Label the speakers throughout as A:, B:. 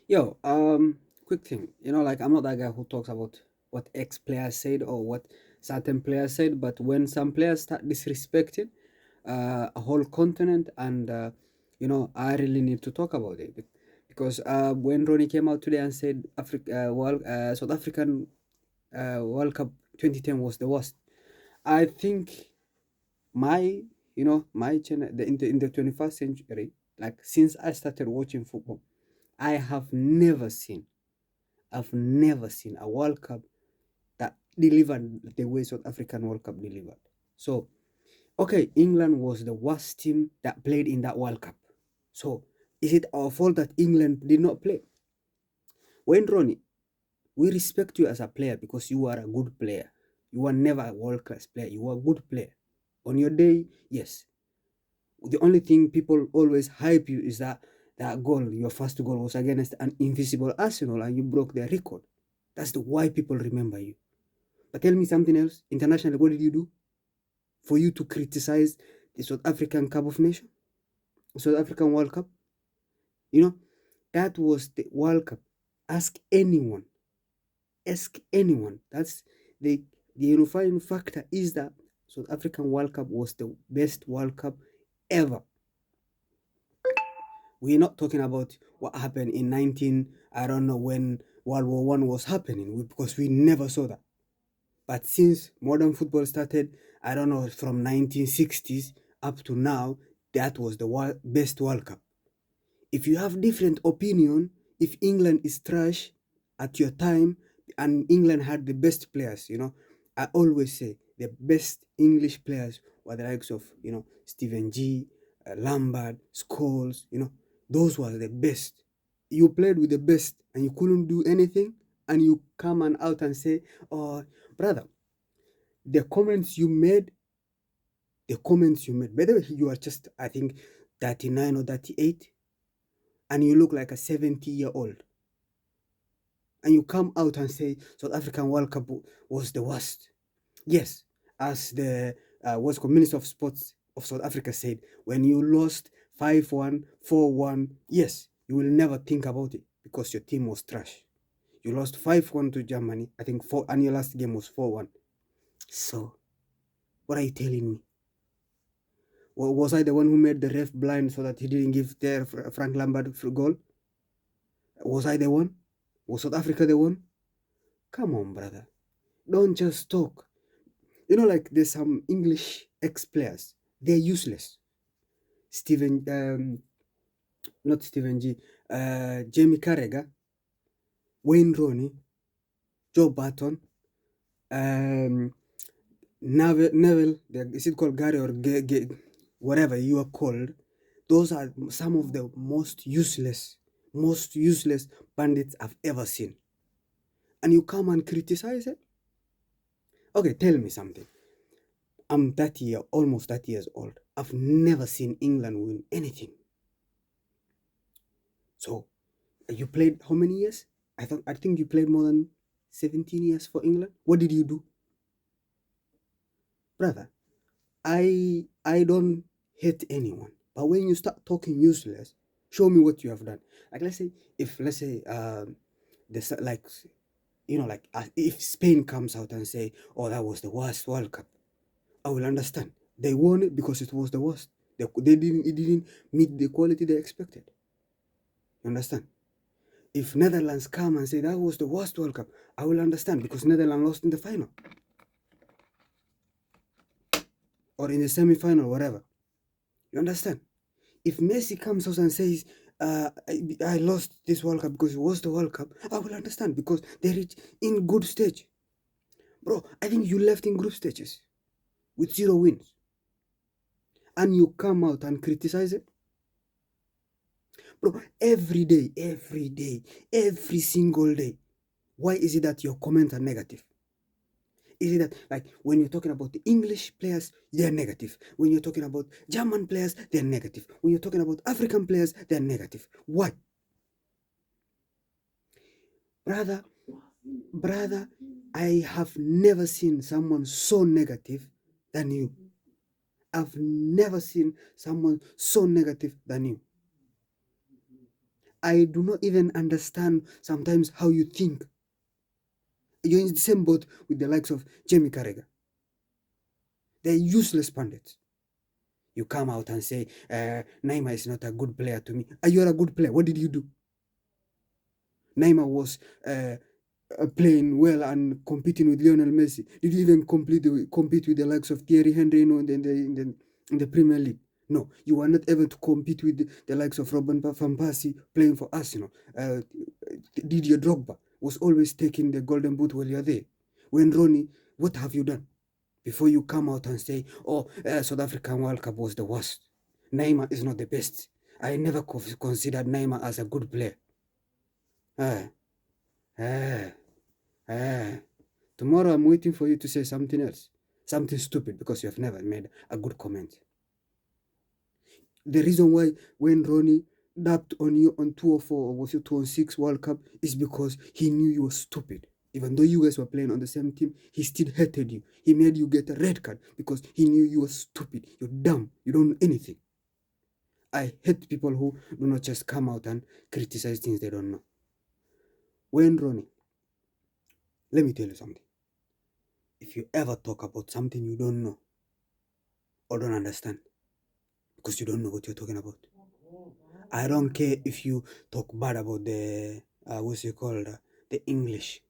A: Yo, quick thing. Like I'm not that guy who talks about what ex players said or what certain players said, but when some players start disrespecting a whole continent, and I really need to talk about it because when Ronnie came out today and said South African World Cup 2010 was the worst, I think my my channel in the 21st century, like since I started watching football, I have never seen I've never seen a World Cup that delivered the way South African World Cup delivered. So, okay, England was the worst team that played in that World Cup. So, is it our fault that England did not play? Wayne Rooney, we respect you as a player because you are a good player. You are never a world class player. You are a good player. On your day, yes. The only thing people always hype you is that goal, your first goal was against an invisible Arsenal and you broke their record. That's the why people remember you. But tell me something else. Internationally, what did you do for you to criticize the South African Cup of Nations, South African World Cup? You know, that was the World Cup. Ask anyone. Ask anyone. That's the unifying factor is that South African World Cup was the best World Cup ever. We're not talking about what happened in 19, I don't know when World War One was happening because we never saw that. But since modern football started, I don't know, from 1960s up to now, that was the best World Cup. If you have different opinion, if England is trash at your time and England had the best players, I always say the best English players were the likes of, Steven G, Lambert, Scholes, those were the best. You played with the best and you couldn't do anything, and you come and out and say, oh, brother, the comments you made, by the way, you are just, I think, 39 or 38, and you look like a 70-year-old, and you come out and say South African World Cup was the worst. Yes, as the what's called Minister of Sports of South Africa said, when you lost 5-1, 4-1, yes, you will never think about it because your team was trash. You lost 5-1 to Germany, I think, and your last game was 4-1. So, what are you telling me? Was I the one who made the ref blind so that he didn't give their Frank Lambert a goal? Was I the one? Was South Africa the one? Come on, brother. Don't just talk. Like there's some English ex-players. They're useless. Steven, not Steven G. Jamie Carragher, Wayne Rooney, Joe Barton, um, Neville. Is it called Gary or whatever you are called? Those are some of the most useless bandits I've ever seen. And you come and criticize it? Okay, tell me something. I'm almost 30 years old. I've never seen England win anything. So, you played how many years? I think you played more than 17 years for England. What did you do? Brother, I don't hate anyone. But when you start talking useless, show me what you have done. Like let's say this like if Spain comes out and say, "Oh, that was the worst World Cup," I will understand. They won it because it was the worst. It didn't meet the quality they expected. You understand? If Netherlands come and say that was the worst World Cup, I will understand because Netherlands lost in the final or in the semi-final, whatever. You understand? If Messi comes out and says, I lost this World Cup because it was the World Cup, I will understand because they reach in good stage. Bro, I think you left in group stages with 0 wins and you come out and criticize it. Bro, every day, every single day, why is it that your comments are negative? Is it that, like, when you're talking about the English players, they're negative. When you're talking about German players, they're negative. When you're talking about African players, they're negative. Why? Brother, brother, I have never seen someone so negative than you. I've never seen someone so negative than you. I do not even understand sometimes how you think. You're in the same boat with the likes of Jamie Carragher. They're useless pundits. You come out and say, Neymar is not a good player to me. Are you a good player? What did you do? Neymar was playing well and competing with Lionel Messi. Did you even compete with the likes of Thierry Henry, in the Premier League? No, you were not able to compete with the likes of Robin van Persie playing for Arsenal. Didier Drogba was always taking the golden boot while you're there. When Rooney, what have you done? Before you come out and say, oh, South African World Cup was the worst. Neymar is not the best. I never considered Neymar as a good player. Ah, ah, ah. Tomorrow I'm waiting for you to say something else. Something stupid because you have never made a good comment. The reason why when Rooney dapped on you on 204 or was it 206 World Cup is because he knew you were stupid. Even though you guys were playing on the same team, he still hated you. He made you get a red card because he knew you were stupid. You're dumb. You don't know anything. I hate people who do not just come out and criticize things they don't know. When Rooney, let me tell you something. If you ever talk about something you don't know or don't understand, because you don't know what you're talking about, I don't care if you talk bad about the what's it called, the English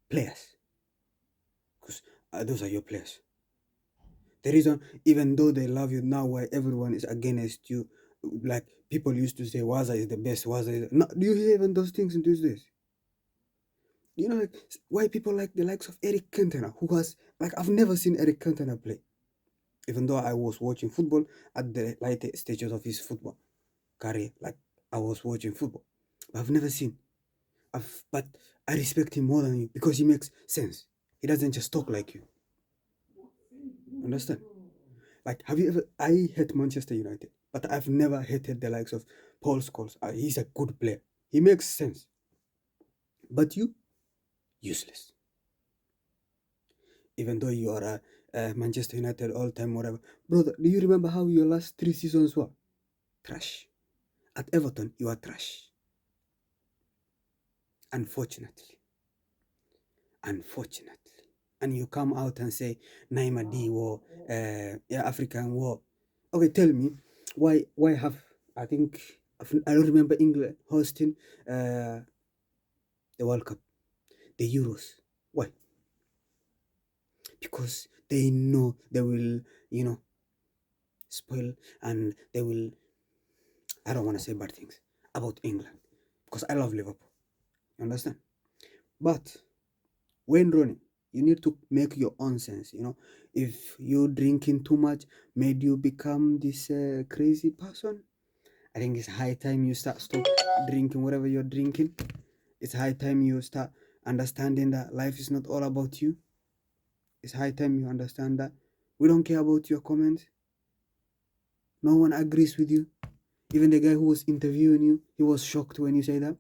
A: players, because those are your players. The reason, even though they love you now, why everyone is against you, like people used to say, Waza is the best. Waza is. No, do you hear even those things in these days? You know, like why people like the likes of Eric Cantona, who has like I've never seen Eric Cantona play, even though I was watching football at the later stages of his football career. Like I was watching football, but I've never seen. But I respect him more than you because he makes sense. He doesn't just talk like you. Understand? Like, have you ever? I hate Manchester United, but I've never hated the likes of Paul Scholes. He's a good player. He makes sense. But you, useless. Even though you are a Manchester United all-time whatever, brother. Do you remember how your last 3 seasons were? Trash. At Everton, you are trash. Unfortunately. Unfortunately. And you come out and say Naima D war, African war. Okay, tell me why have I think I don't remember England hosting the World Cup, the Euros. Why? Because they know they will, spoil and they will. I don't want to say bad things about England because I love Liverpool. You understand? But when running, you need to make your own sense. If you drinking too much made you become this crazy person, I think it's high time you stop drinking whatever you're drinking. It's high time you start understanding that life is not all about you. It's high time you understand that we don't care about your comments. No one agrees with you. Even the guy who was interviewing you, he was shocked when you say that.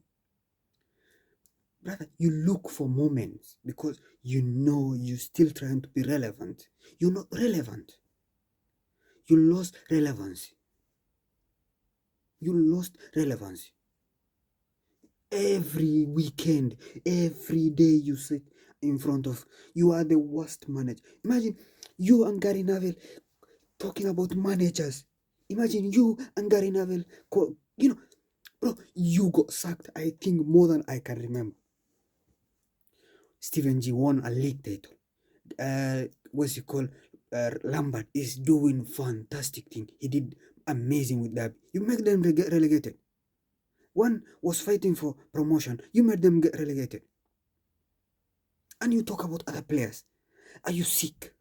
A: Brother, you look for moments because you know you're still trying to be relevant. You're not relevant. You lost relevancy. You lost relevancy. Every weekend, every day you sit in front of, you are the worst manager. Imagine you and Gary Neville talking about managers. Imagine you and Gary Neville, bro, you got sacked, I think, more than I can remember. Steven G won a league title. What's he called? Lambert is doing fantastic thing. He did amazing with that. You make them get relegated. One was fighting for promotion. You made them get relegated. And you talk about other players. Are you sick?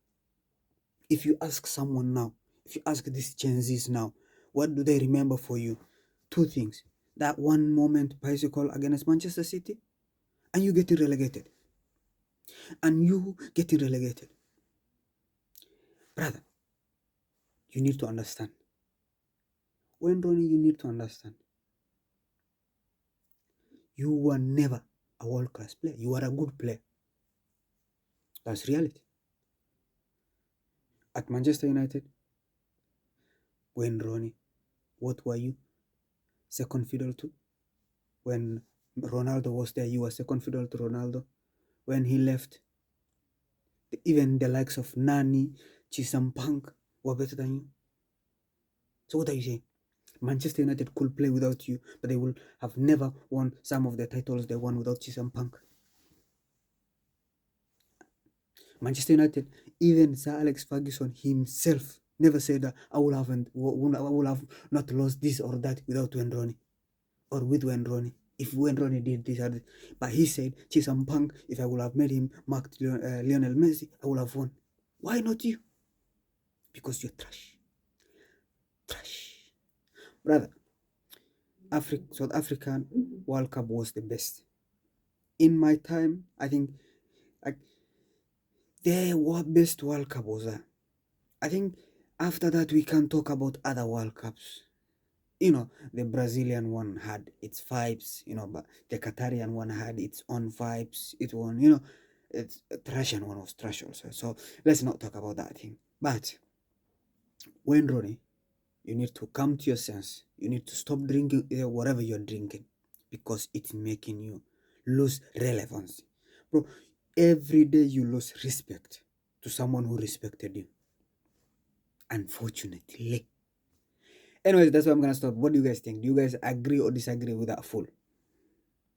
A: If you ask someone now, if you ask these Gen Zs now, what do they remember for you? Two things. That one moment bicycle against Manchester City, and you getting relegated. And you getting relegated. Brother, you need to understand. When Ronnie, you need to understand. You were never a world-class player. You are a good player. That's reality. At Manchester United, when Ronnie, what were you? Second fiddle to? when Ronaldo was there, you were second fiddle to Ronaldo. When he left, even the likes of Nani, Chisampang were better than you. So what are you saying? Manchester United could play without you, but they will have never won some of the titles they won without Chisampang. Manchester United, even Sir Alex Ferguson himself never said that I will have not lost this or that without Wayne Rooney or with Wayne Rooney. If Wayne Rooney did this or this, but he said Chisampang, if I would have made him marked Lionel Messi, I would have won. Why not you? Because you're trash. Trash. Brother, South African World Cup was the best. In my time, I think like the best World Cup was that. I think after that we can talk about other World Cups. The Brazilian one had its vibes, but the Qatarian one had its own vibes. It won, it's the Russian one was trash also. So let's not talk about that thing. But Wayne Rooney, you need to come to your sense. You need to stop drinking whatever you're drinking because it's making you lose relevance. Bro, every day you lose respect to someone who respected you. Unfortunately. Anyways, that's why I'm gonna stop. What do you guys think? Do you guys agree or disagree with that fool?